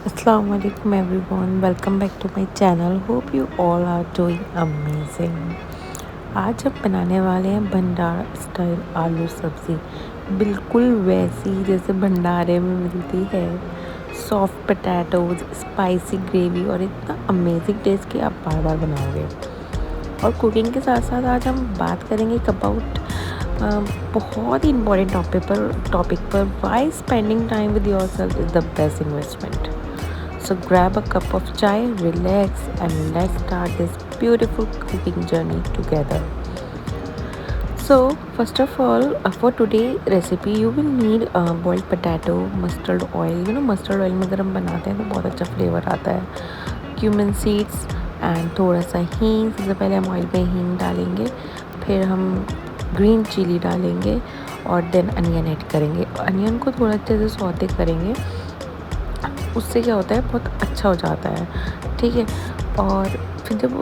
Assalamu alaikum everyone, welcome back to my channel. Hope you all are doing amazing. आज हम बनाने वाले हैं भंडारा स्टाइल आलू सब्ज़ी, बिल्कुल वैसी जैसे भंडारे में मिलती है। सॉफ्ट पोटैटोज, स्पाइसी ग्रेवी और इतना अमेजिंग टेस्ट कि आप बार बार बनाओगे। और कुकिंग के साथ साथ आज हम बात करेंगे अबाउट बहुत ही इम्पोर्टेंट टॉपिक पर why spending time with yourself is the best investment. So grab a cup of chai, relax, and let's start this beautiful cooking journey together. So first of all, for today recipe, you will need boiled potato, mustard oil. You know mustard oil में अगर हम बनाते हैं तो बहुत अच्छा flavour आता है. Cumin seeds and थोड़ा सा हींग. सबसे पहले हम ऑयल में हींग डालेंगे, फिर हम ग्रीन चिली डालेंगे और देन अनियन ऐड करेंगे. अनियन को थोड़ा अच्छे से सौते करेंगे, उससे क्या होता है बहुत अच्छा हो जाता है. ठीक है. और फिर जब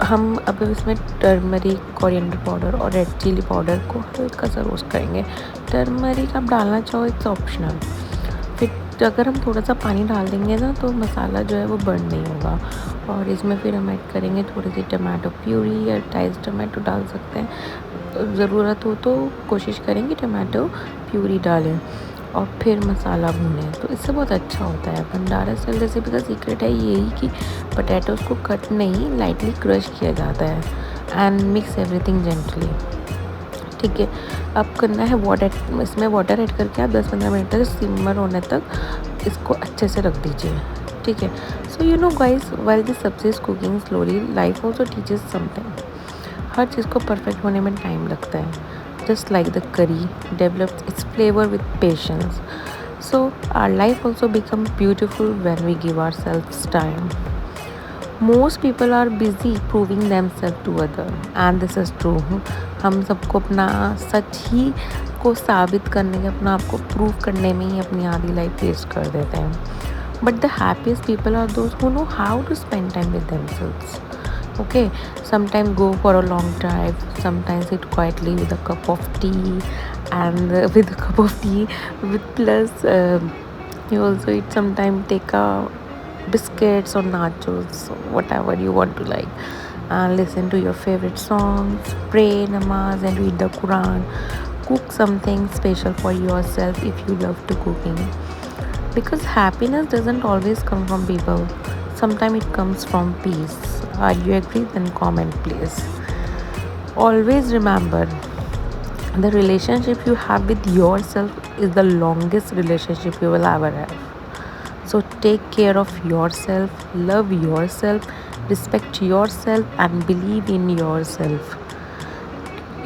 हम अब इसमें टर्मरिक, कोरिएंडर पाउडर और रेड चिली पाउडर को हल्का सा रोस्ट करेंगे. टर्मरिक आप डालना चाहो, इट्स ऑप्शनल. फिर अगर हम थोड़ा सा पानी डाल देंगे ना तो मसाला जो है वो बर्न नहीं होगा. और इसमें फिर हम ऐड करेंगे थोड़ी सी टमाटो प्यूरी या डाइस टमाटो डाल सकते हैं. ज़रूरत हो तो कोशिश करेंगे टमाटो प्यूरी डालें और फिर मसाला भूनें, तो इससे बहुत अच्छा होता है. भंडारा स्टाइल रेसिपी का सीक्रेट है यही कि पोटैटोज़ को कट नहीं, लाइटली क्रश किया जाता है एंड मिक्स एवरीथिंग जेंटली. ठीक है. अब करना है वाटर. इसमें वाटर ऐड करके आप 10-15 मिनट तक सिमर होने तक इसको अच्छे से रख दीजिए. ठीक है. So you know guys, while this sabzi is cooking slowly, life also teaches something. हर चीज़ को परफेक्ट होने में टाइम लगता है. Just like the curry develops its flavor with patience, so our life also becomes beautiful when we give ourselves time. Most people are busy proving themselves to others, and this is true. हम सबको अपना सच ही को साबित करने के, अपना आपको prove करने में ही अपनी आधी लाइफ वेस्ट कर देते हैं. But the happiest people are those who know how to spend time with themselves. Okay, sometimes go for a long drive, sometimes sit quietly with a cup of tea, and with a cup of tea with plus you also eat, sometimes take a biscuits or nachos, whatever you want to like, and listen to your favorite songs, pray namaz and read the Quran. Cook something special for yourself if you love to cooking, because happiness doesn't always come from people. Sometimes it comes from peace. Are you agree? Then comment please. Always remember, the relationship you have with yourself is the longest relationship you will ever have. So take care of yourself, love yourself, respect yourself and believe in yourself.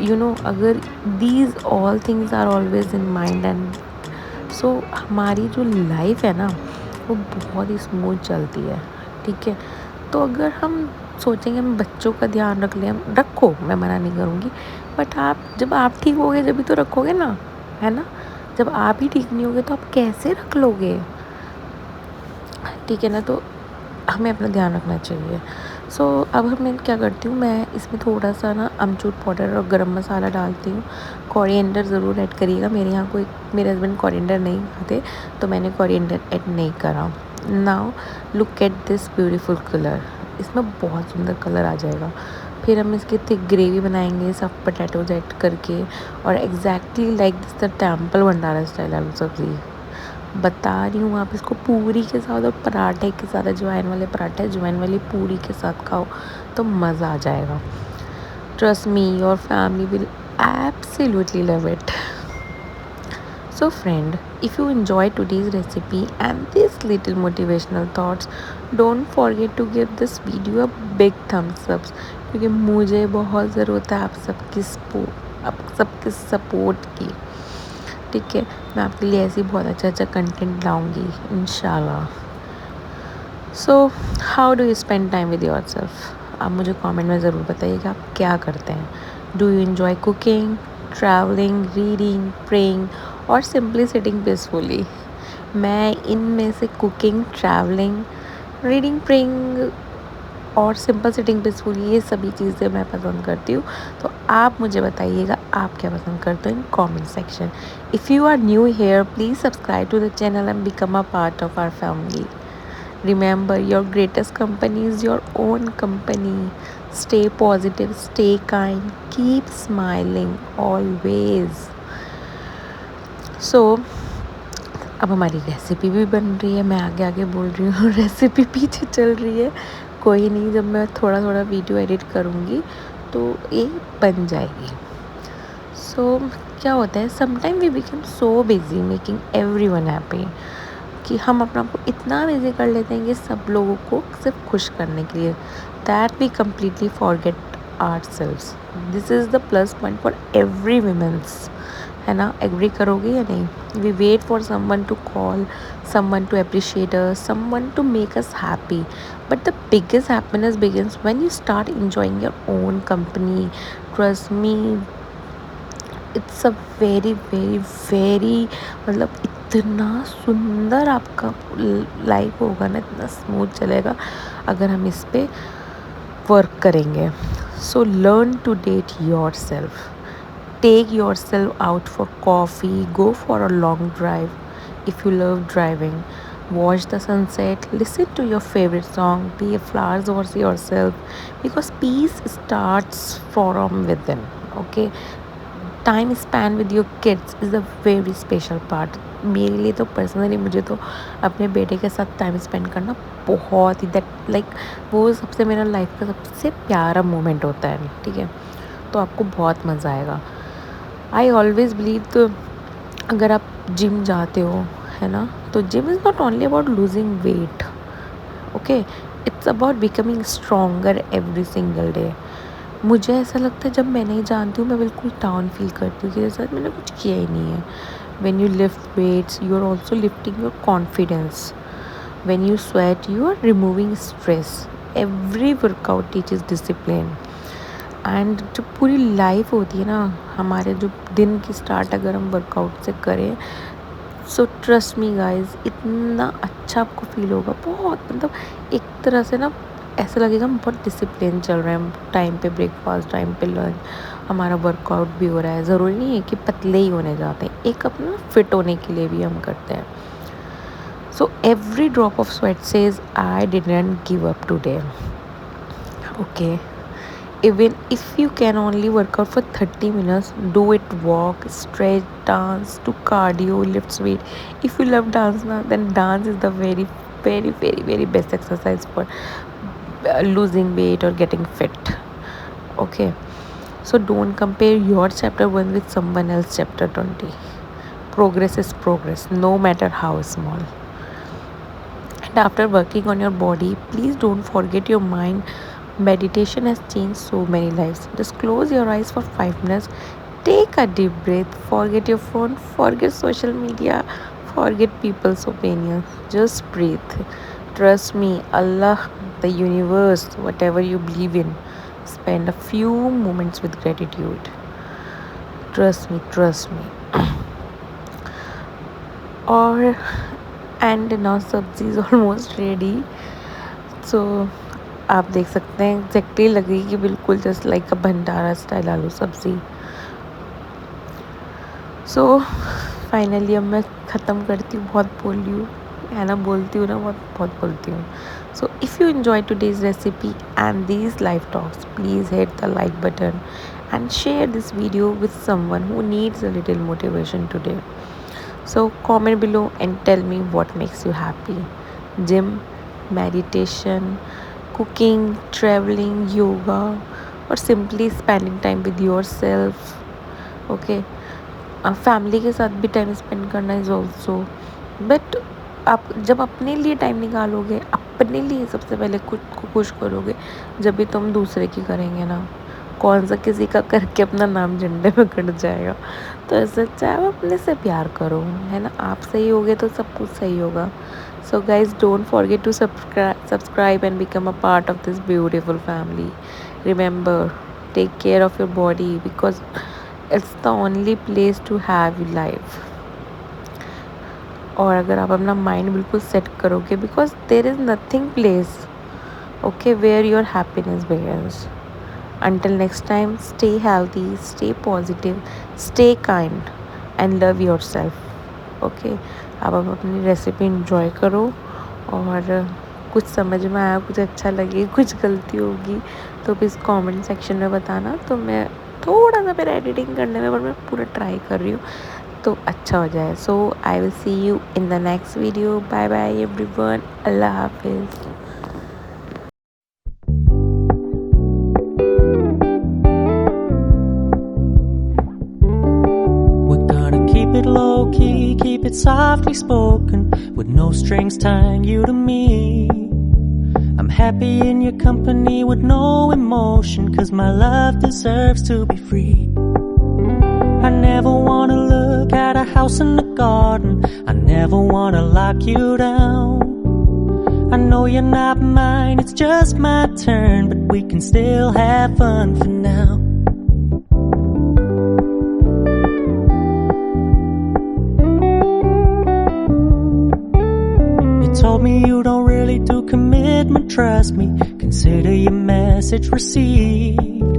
You know, अगर these all things are always in mind, and so हमारी जो life है ना वो बहुत ही smooth चलती है. ठीक है. तो अगर हम सोचेंगे हम बच्चों का ध्यान रख लें, हम रखो, मैं मना नहीं करूँगी, बट आप जब आप ठीक होगे जब भी तो रखोगे ना, है ना. जब आप ही ठीक नहीं होगे तो आप कैसे रख लोगे. ठीक है ना. तो हमें अपना ध्यान रखना चाहिए. सो अब मैं क्या करती हूँ, मैं इसमें थोड़ा सा ना अमचूर पाउडर और गरम मसाला डालती हूँ. कोरिएंडर ज़रूर ऐड करिएगा. मेरे हस्बैंड कोरिएंडर नहीं खाते तो मैंने कोरिएंडर ऐड नहीं करा. Now look at this beautiful colour. इसमें बहुत सुंदर कलर आ जाएगा. फिर हम इसकी थिक ग्रेवी बनाएंगे सब पोटैटोज ऐड करके, और exactly like this the temple Bhandara style आलू सब्ज़ी. बता रही हूँ, आप इसको पूरी के साथ और पराठे के साथ, अजवाइन वाले पराठे, अजवाइन वाली पूरी के साथ खाओ तो मज़ा आ जाएगा. Trust me, your family will absolutely love it. So friend, if you enjoyed today's recipe and these little motivational thoughts, don't forget to give this video a big thumbs up, क्योंकि मुझे बहुत ज़रूरत है आप सबके सपोर्ट की. ठीक है. मैं आपके लिए ऐसे ही बहुत अच्छा कंटेंट लाऊंगी इंशाल्लाह. So how do you spend time with your self. आप मुझे कमेंट में ज़रूर बताइएगा आप क्या करते हैं. Do you enjoy cooking, travelling, reading, praying और सिंपली सिटिंग पीसफुली. मैं इनमें से कुकिंग, ट्रैवलिंग, रीडिंग, प्रेइंग और सिंपल सिटिंग पीसफुली, ये सभी चीज़ें मैं पसंद करती हूँ. तो आप मुझे बताइएगा आप क्या पसंद करते हो in comment section. If you are new here, please subscribe to the channel and become a part of our family. Remember, your greatest company is your own company. Stay positive, stay kind, keep smiling always. So अब हमारी recipe भी बन रही है, मैं आगे आगे बोल रही हूँ रेसिपी पीछे चल रही है। कोई नहीं, जब मैं थोड़ा थोड़ा वीडियो एडिट करूँगी तो ये बन जाएगी। सो क्या होता है, sometime we become so busy making everyone happy कि हम अपना को इतना बिजी कर लेते हैं कि सब लोगों को सिर्फ खुश करने के लिए, that we completely forget ourselves. This is the plus point for every womens, है ना? एग्री करोगे या नहीं? We wait for someone to call, someone to appreciate us, someone to make us happy, but the biggest happiness begins when you start enjoying your own company. Trust me, it's a very very very, मतलब इतना सुंदर आपका life होगा ना, इतना smooth चलेगा अगर हम इस पे वर्क करेंगे। So learn to date yourself, take yourself out for coffee, go for a long drive if you love driving, watch the sunset, listen to your favorite song, be a flower towards yourself, because peace starts from within. Okay, time spend with your kids is a very special part. मेरे लिए तो personally, मुझे तो अपने बेटे के साथ time spend करना बहुत ही, दैट लाइक वो सबसे मेरा लाइफ का सबसे प्यारा मोमेंट होता है। ठीक है, तो आपको बहुत मज़ा आएगा। आई ऑलवेज़ बिलीव, तो अगर आप जिम जाते हो, है ना, तो gym is not only about losing weight, okay, it's about becoming stronger every single day. मुझे ऐसा लगता है जब मैं नहीं जानती हूँ, मैं बिल्कुल डाउन फील करती हूँ कि जैसे मैंने कुछ किया ही नहीं है। When you lift weights you are also lifting your confidence, when you sweat you are removing stress, every workout teaches discipline. And जो पूरी लाइफ होती है ना, हमारे जो दिन की स्टार्ट अगर हम वर्कआउट से करें, सो ट्रस्ट मी गाइज, इतना अच्छा आपको फील होगा, बहुत, मतलब एक तरह से ना ऐसा लगेगा हम बहुत डिसिप्लिन चल रहे हैं, टाइम पे ब्रेकफास्ट, टाइम पे लंच, हमारा वर्कआउट भी हो रहा है। ज़रूरी नहीं है कि पतले ही होने जाते हैं, एक अपना फिट होने के लिए भी हम करते हैं। So every drop of sweat says I didn't give up today. Okay, even if you can only work out for 30 minutes, do it, walk, stretch, dance, do cardio, lift weight. If you love dance now, then dance is the very very very very best exercise for losing weight or getting fit. Okay, so don't compare your chapter 1 with someone else chapter 20. Progress is progress, no matter how small. And after working on your body, please don't forget your mind. Meditation has changed so many lives. Just close your eyes for 5 minutes, take a deep breath, forget your phone, forget social media, forget people's opinions. Just breathe. Trust me, Allah, the universe, whatever you believe in, spend a few moments with gratitude. Trust me, trust me. और and now सब्जी is almost ready. सो आप देख सकते हैं exactly लगेगी बिल्कुल just like अ भंडारा style आलू सब्ज़ी। सो फाइनली अब मैं ख़त्म करती हूँ, बहुत बोल रही हूँ, है ना, बोलती हूँ ना, बहुत बहुत बोलती हूँ। So if you enjoy today's recipe and these life talks, please hit the like button and share this video with someone who needs a little motivation today. So comment below and tell me what makes you happy. Gym, meditation, cooking, traveling, yoga, or simply spending time with yourself. Okay, family के साथ भी time spend करना is also, but आप जब अपने लिए time निकालोगे, अपने लिए सबसे पहले खुद को खुश करोगे, जब भी तुम दूसरे की करेंगे ना, कौन सा किसी का करके अपना नाम झंडे में गड़ जाएगा। तो ऐसा चाहे वो अपने से प्यार करो, है ना, आप सही होगे तो सब कुछ सही होगा। So guys don't forget to subscribe and become a part of this beautiful family. Remember, take care of your body because it's the only place to have life. और अगर आप अपना माइंड बिल्कुल सेट करोगे, because there is nothing place, okay, where your happiness begins. Until next time, stay healthy, stay positive, stay kind and love yourself. Okay, अब आप अपनी recipe enjoy करो और कुछ समझ में आया, कुछ अच्छा लगे, कुछ गलती होगी तो प्लीज़ कमेंट सेक्शन में बताना। तो मैं थोड़ा सा फिर एडिटिंग करने में, पर मैं पूरा ट्राई कर रही हूँ तो अच्छा हो जाए। So I will see you in the next video. Bye bye everyone, अल्लाह हाफिज़। Keep it low key, keep it softly spoken, with no strings tying you to me. I'm happy in your company with no emotion, 'cause my love deserves to be free. I never wanna look at a house in the garden, I never wanna lock you down. I know you're not mine, it's just my turn, but we can still have fun for now. Told me you don't really do commitment, trust me, consider your message received.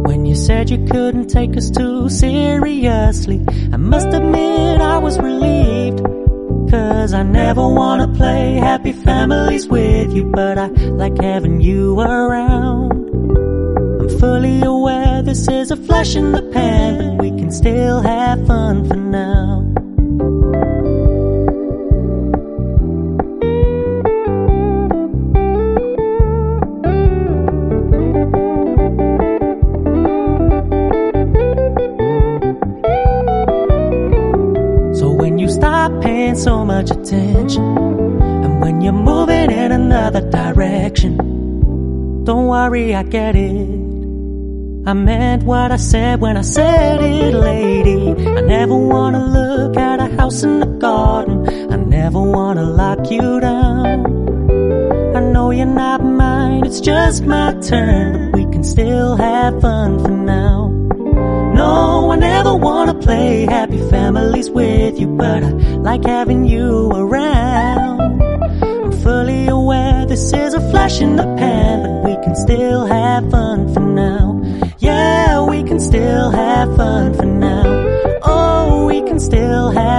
When you said you couldn't take us too seriously, I must admit I was relieved. 'Cause I never wanna play happy families with you, but I like having you around. I'm fully aware this is a flash in the pan, but we can still have fun for now. Stop paying so much attention, and when you're moving in another direction, don't worry, I get it. I meant what I said when I said it, lady. I never wanna look at a house in the garden, I never wanna lock you down. I know you're not mine, it's just my turn, but we can still have fun for now. No, I never wanna play happy families with you, but I like having you around. I'm fully aware this is a flash in the pan, but we can still have fun for now. Yeah, we can still have fun for now. Oh, we can still have